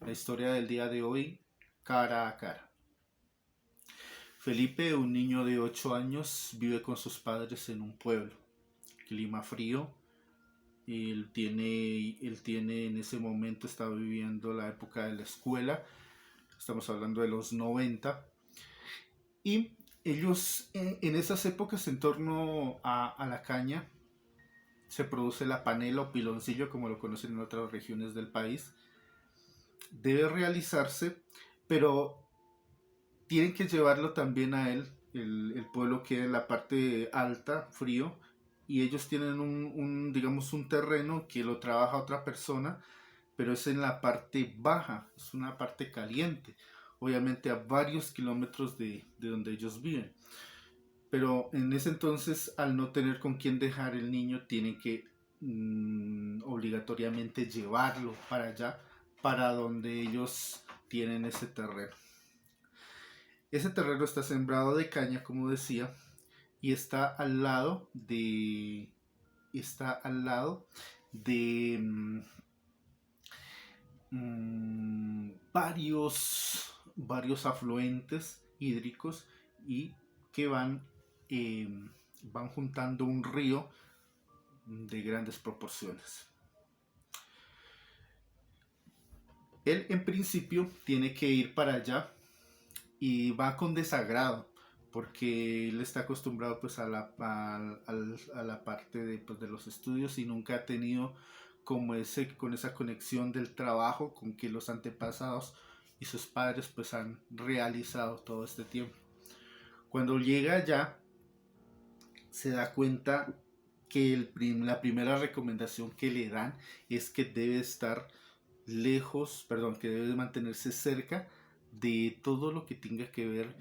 La historia del día de hoy, cara a cara. Felipe, un niño de 8 años, vive con sus padres en un pueblo. Clima frío. Él tiene en ese momento, está viviendo la época de la escuela. Estamos hablando de los 90. Y ellos, en esas épocas, en torno a la caña, se produce la panela o piloncillo, como lo conocen en otras regiones del país. Debe realizarse, pero tienen que llevarlo también a él. El pueblo queda en la parte alta, frío, y ellos tienen digamos, un terreno que lo trabaja otra persona, pero es en la parte baja, es una parte caliente, obviamente a varios kilómetros de donde ellos viven. Pero en ese entonces, al no tener con quién dejar el niño, tienen que obligatoriamente llevarlo para allá, para donde ellos tienen ese terreno. Ese terreno está sembrado de caña, como decía, y está al lado de varios afluentes hídricos y que eh, van juntando un río de grandes proporciones. Él en principio tiene que ir para allá y va con desagrado porque él está acostumbrado pues a la parte de los estudios y nunca ha tenido con esa conexión del trabajo con que los antepasados y sus padres pues han realizado todo este tiempo. Cuando llega allá se da cuenta que la primera recomendación que le dan es que debe estar lejos, perdón, que debe mantenerse cerca de todo lo que tenga que ver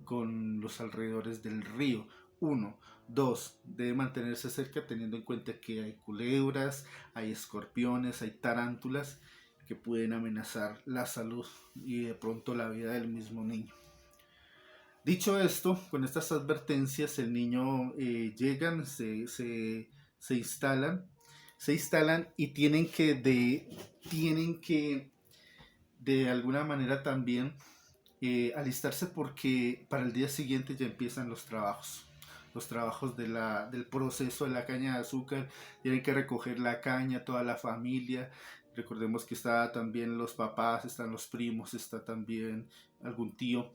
con los alrededores del río. Uno. Dos, debe mantenerse cerca teniendo en cuenta que hay culebras, hay escorpiones, hay tarántulas que pueden amenazar la salud y de pronto la vida del mismo niño. Dicho esto, con estas advertencias, el niño llegan, se instalan y tienen que de alguna manera también alistarse porque para el día siguiente ya empiezan los trabajos del proceso de la caña de azúcar. Tienen que recoger la caña, toda la familia. Recordemos que está también los papás, están los primos, está también algún tío.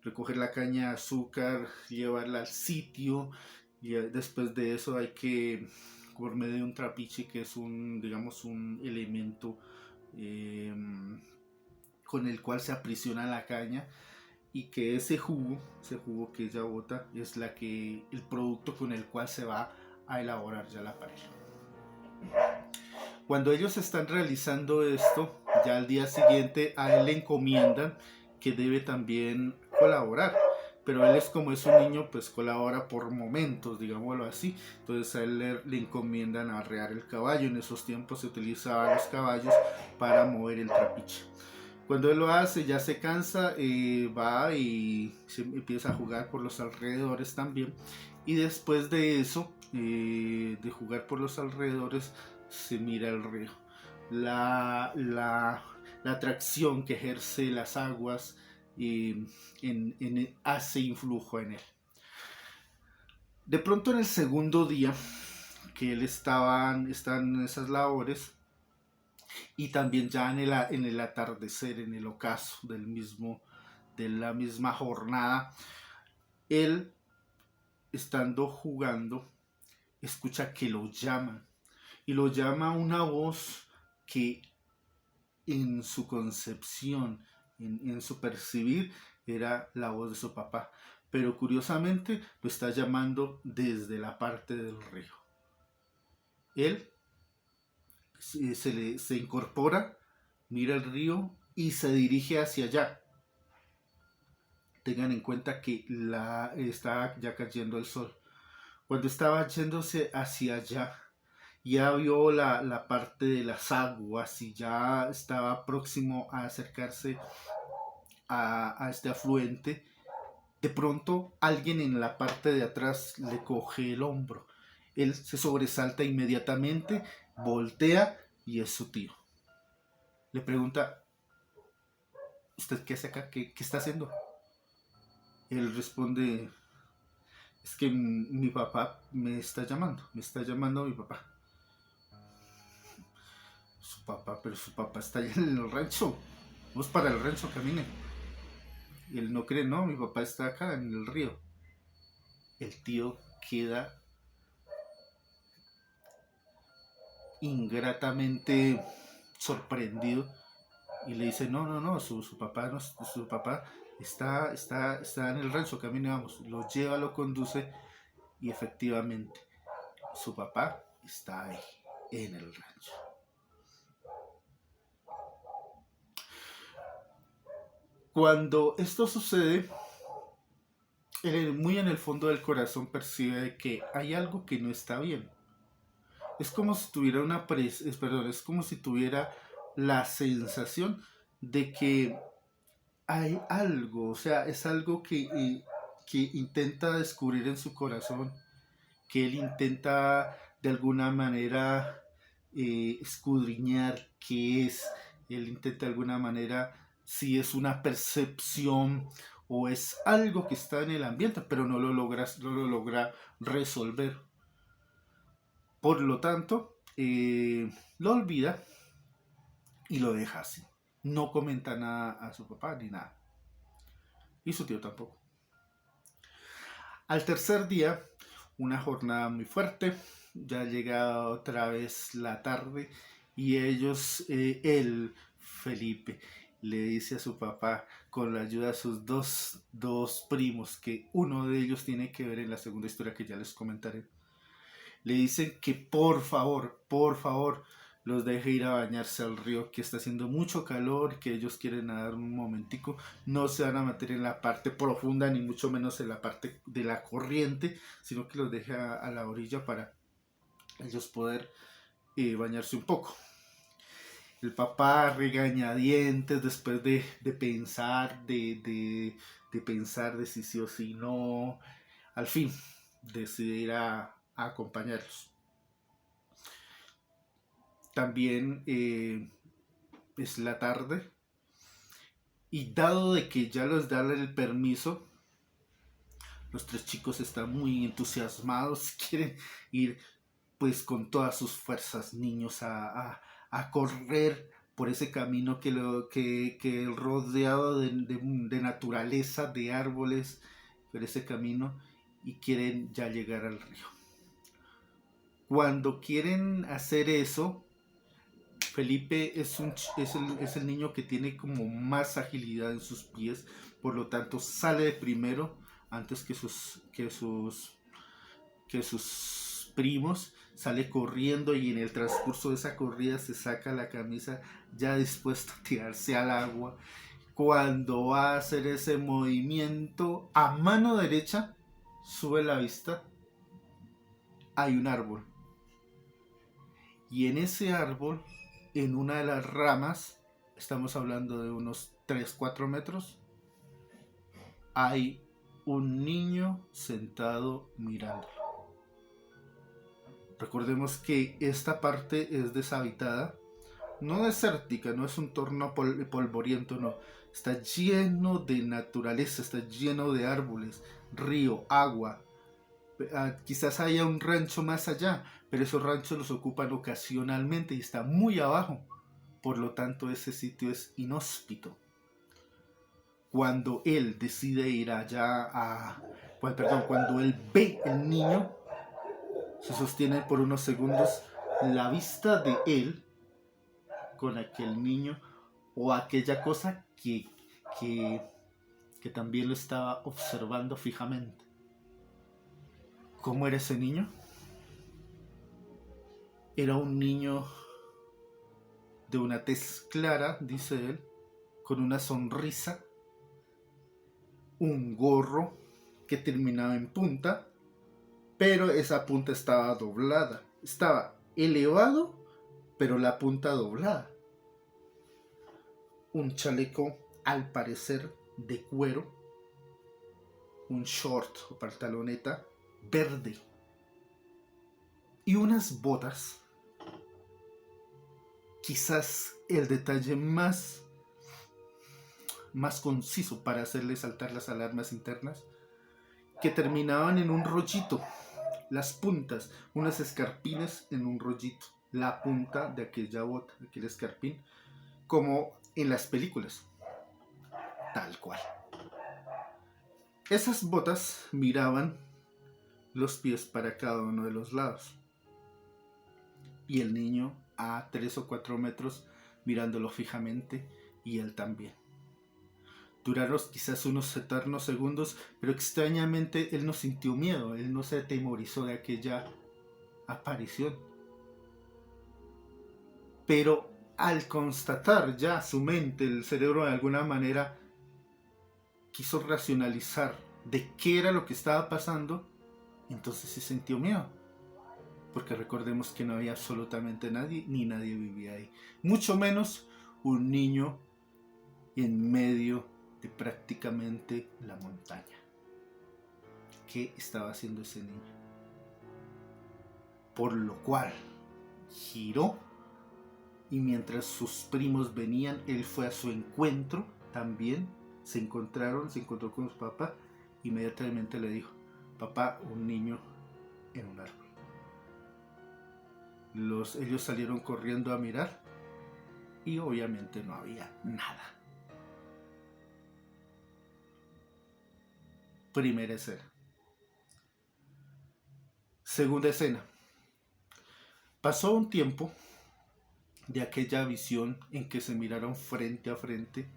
Recoger la caña de azúcar, llevarla al sitio, y después de eso hay que, por medio de un trapiche, que es digamos, un elemento eh, con el cual se aprisiona la caña, y que ese jugo que ella bota es el producto con el cual se va a elaborar ya la panela. Cuando ellos están realizando esto, ya al día siguiente a él le encomiendan que debe también colaborar. Pero él como es un niño, pues colabora por momentos, digámoslo así. Entonces a él le encomiendan arrear el caballo. En esos tiempos se utilizaban los caballos para mover el trapiche. Cuando él lo hace, ya se cansa, va y se empieza a jugar por los alrededores también. Y después de eso, de jugar por los alrededores, se mira el río. La atracción que ejerce las aguas hace influjo en él. De pronto en el segundo día que él están en esas labores, y también ya en el atardecer, en el ocaso de la misma jornada, él, estando jugando, escucha que lo llaman, y lo llama una voz que en su concepción, en su percibir, era la voz de su papá, pero curiosamente lo está llamando desde la parte del río. Él se incorpora, mira el río y se dirige hacia allá. Tengan en cuenta que está ya cayendo el sol. Cuando estaba yéndose hacia allá, ya vio la parte de las aguas y ya estaba próximo a acercarse a este afluente. De pronto alguien en la parte de atrás le coge el hombro. Él se sobresalta inmediatamente, voltea y es su tío. Le pregunta: ¿usted qué hace acá? ¿Qué está haciendo? Él responde, es que mi papá me está llamando mi papá. Su papá, pero su papá está allá en el rancho. Vamos para el rancho, camine. Y él no cree, no, mi papá está acá en el río. El tío queda ingratamente sorprendido y le dice, no, su papá está en el rancho, camine, vamos. Lo lleva, lo conduce y efectivamente su papá está ahí, en el rancho. Cuando esto sucede, él muy en el fondo del corazón percibe que hay algo que no está bien. Es como si tuviera es como si tuviera la sensación de que hay algo, o sea, es algo que intenta descubrir en su corazón, que él intenta de alguna manera escudriñar qué es, él intenta de alguna manera si es una percepción o es algo que está en el ambiente, pero no lo logra resolver. Por lo tanto, lo olvida y lo deja así. No comenta nada a su papá ni nada. Y su tío tampoco. Al tercer día, una jornada muy fuerte, ya llega otra vez la tarde y él, Felipe, le dice a su papá, con la ayuda de sus dos primos, que uno de ellos tiene que ver en la segunda historia que ya les comentaré, le dicen que por favor, los deje ir a bañarse al río, que está haciendo mucho calor, que ellos quieren nadar un momentico, no se van a meter en la parte profunda, ni mucho menos en la parte de la corriente, sino que los deje a la orilla para ellos poder bañarse un poco. El papá regañadientes después de pensar, de pensar de si sí o si no, al fin decide ir a acompañarlos. También es la tarde y dado de que ya les dan el permiso, los tres chicos están muy entusiasmados, quieren ir pues con todas sus fuerzas, niños, a correr por ese camino que rodeado de naturaleza, de árboles, por ese camino, y quieren ya llegar al río. Cuando quieren hacer eso, Felipe es el niño que tiene como más agilidad en sus pies, por lo tanto sale de primero antes que sus primos, sale corriendo y en el transcurso de esa corrida se saca la camisa ya dispuesto a tirarse al agua. Cuando va a hacer ese movimiento, a mano derecha sube la vista, hay un árbol. Y en ese árbol, en una de las ramas, estamos hablando de unos 3-4 metros, hay un niño sentado mirándolo. Recordemos que esta parte es deshabitada, no desértica, no es un entorno polvoriento, no. Está lleno de naturaleza, está lleno de árboles, río, agua. Quizás haya un rancho más allá, pero esos ranchos los ocupan ocasionalmente y está muy abajo. Por lo tanto, ese sitio es inhóspito. Cuando él decide ir allá cuando él ve el niño, se sostiene por unos segundos la vista de él con aquel niño o aquella cosa que, que también lo estaba observando fijamente. ¿Cómo era ese niño? Era un niño de una tez clara, dice él, con una sonrisa, un gorro que terminaba en punta, pero esa punta estaba doblada. Estaba elevado, pero la punta doblada. Un chaleco, al parecer, de cuero, un short o pantaloneta verde y unas botas. Quizás el detalle más conciso para hacerle saltar las alarmas internas, que terminaban en un rollito, las puntas, unas escarpines en un rollito, la punta de aquella bota, de aquel escarpín, como en las películas, tal cual. Esas botas miraban los pies para cada uno de los lados, y el niño a 3 o 4 metros mirándolo fijamente, y él también. Duraron quizás unos eternos segundos, pero extrañamente él no sintió miedo, él no se atemorizó de aquella aparición. Pero al constatar ya su mente, el cerebro de alguna manera quiso racionalizar de qué era lo que estaba pasando, entonces sí sintió miedo. Porque recordemos que no había absolutamente nadie, ni nadie vivía ahí. Mucho menos un niño en medio de prácticamente la montaña. ¿Qué estaba haciendo ese niño? Por lo cual giró, y mientras sus primos venían, él fue a su encuentro también. Se encontró con su papá. Inmediatamente le dijo: papá, un niño en un árbol. Ellos salieron corriendo a mirar, y obviamente no había nada. Primera escena. Segunda escena. Pasó un tiempo de aquella visión en que se miraron frente a frente,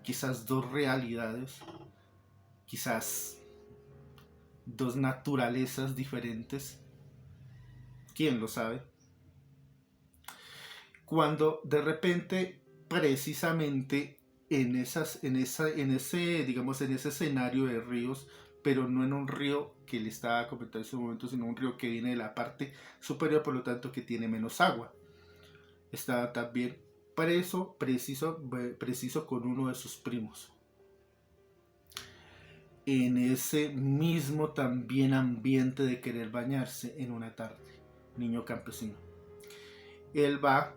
quizás dos realidades, quizás dos naturalezas diferentes, quién lo sabe, cuando de repente, precisamente en ese escenario de ríos, pero no en un río que le estaba comentando en ese momento, sino un río que viene de la parte superior, por lo tanto que tiene menos agua, estaba también preciso con uno de sus primos. En ese mismo también ambiente de querer bañarse en una tarde, niño campesino. Él va,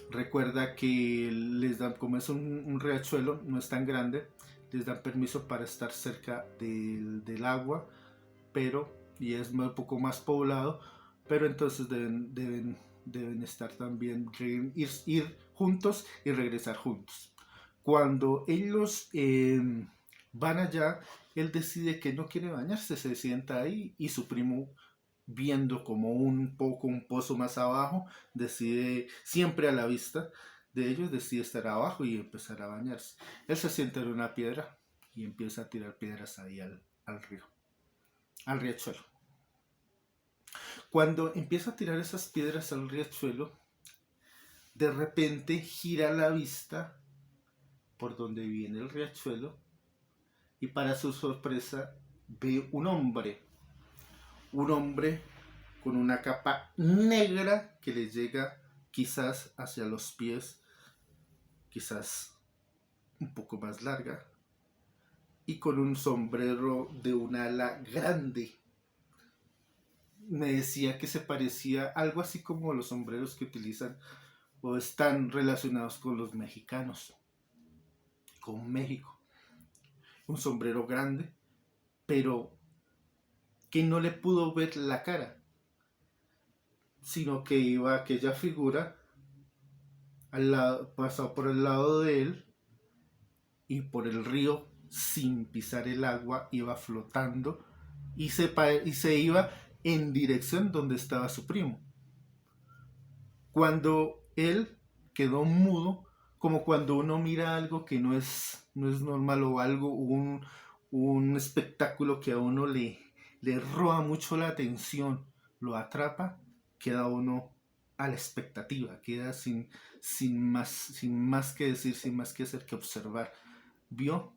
recuerda que les dan, como es un riachuelo, no es tan grande, les dan permiso para estar cerca del agua, y es un poco más poblado, pero entonces deben estar también, ir juntos y regresar juntos. Cuando ellos van allá, él decide que no quiere bañarse, se sienta ahí, y su primo, viendo como un pozo más abajo, decide, siempre a la vista de ellos, decide estar abajo y empezar a bañarse. Él se sienta en una piedra y empieza a tirar piedras ahí al río, al riachuelo. Cuando empieza a tirar esas piedras al riachuelo, de repente gira la vista por donde viene el riachuelo, y para su sorpresa ve un hombre con una capa negra que le llega quizás hacia los pies, quizás un poco más larga, y con un sombrero de un ala grande. Me decía que se parecía algo así como los sombreros que utilizan o están relacionados con los mexicanos, con México. Un sombrero grande, pero que no le pudo ver la cara, sino que iba aquella figura pasó por el lado de él, y por el río, sin pisar el agua, iba flotando, y se iba en dirección donde estaba su primo. Cuando él quedó mudo, como cuando uno mira algo que no es normal, o algo, un espectáculo que a uno le roba mucho la atención, lo atrapa, queda uno a la expectativa, queda sin más que decir, sin más que hacer que observar. Vio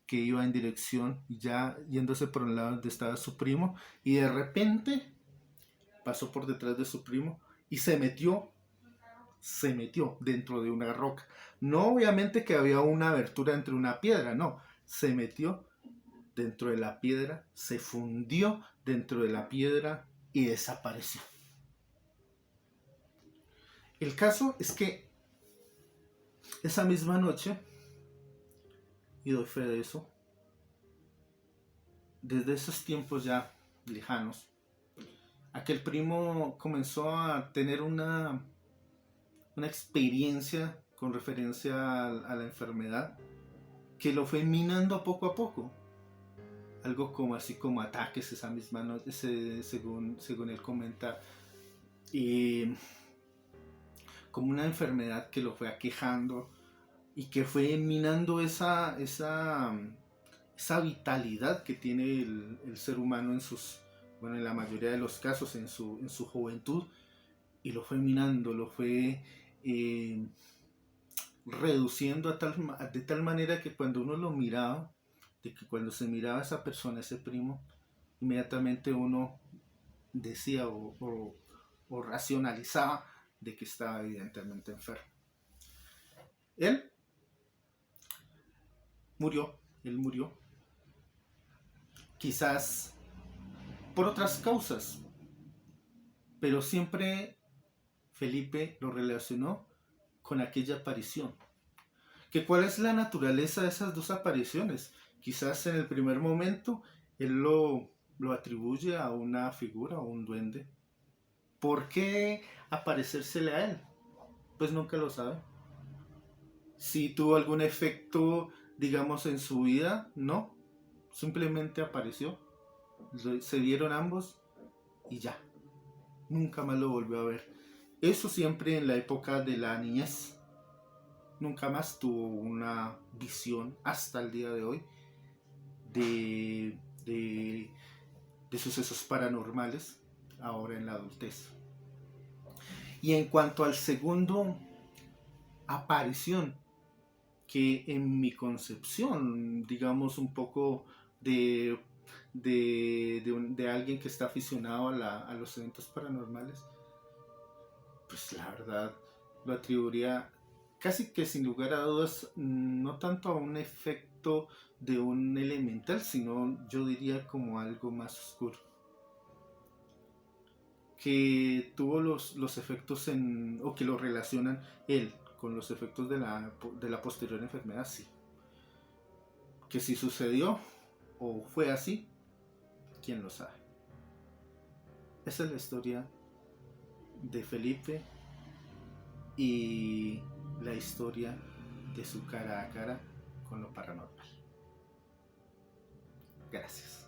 que iba en dirección, ya yéndose por el lado donde estaba su primo, y de repente pasó por detrás de su primo y se metió dentro de una roca. No obviamente que había una abertura entre una piedra, no, se metió dentro de la piedra, se fundió dentro de la piedra y desapareció. El caso es que esa misma noche y doy fe de eso. Desde esos tiempos ya lejanos, aquel primo comenzó a tener una experiencia con referencia a la enfermedad que lo fue minando poco a poco. Algo como así como ataques esa misma noche, según él comenta, como una enfermedad que lo fue aquejando y que fue minando esa vitalidad que tiene el ser humano en la mayoría de los casos en su juventud, y lo fue minando, lo fue reduciendo de tal manera que cuando uno lo miraba, de que cuando se miraba a esa persona, ese primo, inmediatamente uno decía o racionalizaba de que estaba evidentemente enfermo. Él murió, quizás por otras causas, pero siempre Felipe lo relacionó con aquella aparición. ¿Que cuál es la naturaleza de esas dos apariciones? Quizás en el primer momento él lo atribuye a una figura o un duende. ¿Por qué aparecérsele a él? Pues nunca lo sabe. Si tuvo algún efecto, digamos, en su vida, no. Simplemente apareció. Se vieron ambos y ya. Nunca más lo volvió a ver. Eso siempre en la época de la niñez. Nunca más tuvo una visión hasta el día de hoy de sucesos paranormales ahora en la adultez. Y en cuanto al segundo aparición, que en mi concepción, digamos un poco de alguien que está aficionado a los eventos paranormales, pues la verdad lo atribuiría casi que sin lugar a dudas, no tanto a un efecto de un elemental, sino yo diría como algo más oscuro, que tuvo los efectos o que lo relacionan él con los efectos de la posterior enfermedad, sí. Que si sucedió o fue así, quién lo sabe. Esa es la historia de Felipe y la historia de su cara a cara con lo paranormal. Gracias.